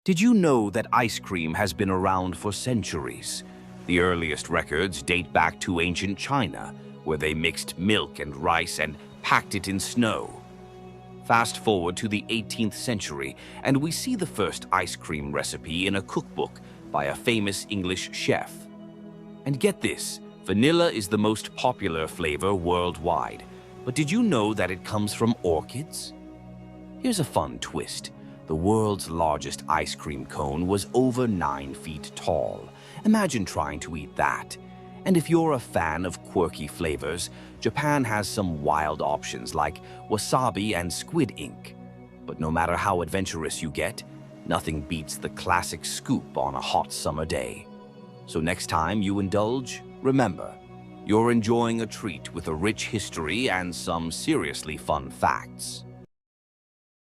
Did you know that ice cream has been around for centuries? The earliest records date back to ancient China, where they mixed milk and rice and packed it in snow. Fast forward to the 18th century, and we see the first ice cream recipe in a cookbook by a famous English chef. And get this, vanilla is the most popular flavor worldwide. But did you know that it comes from orchids? Here's a fun twist. The world's largest ice cream cone was over 9 feet tall. Imagine trying to eat that. And if you're a fan of quirky flavors, Japan has some wild options like wasabi and squid ink. But no matter how adventurous you get, nothing beats the classic scoop on a hot summer day. So next time you indulge, remember, you're enjoying a treat with a rich history and some seriously fun facts.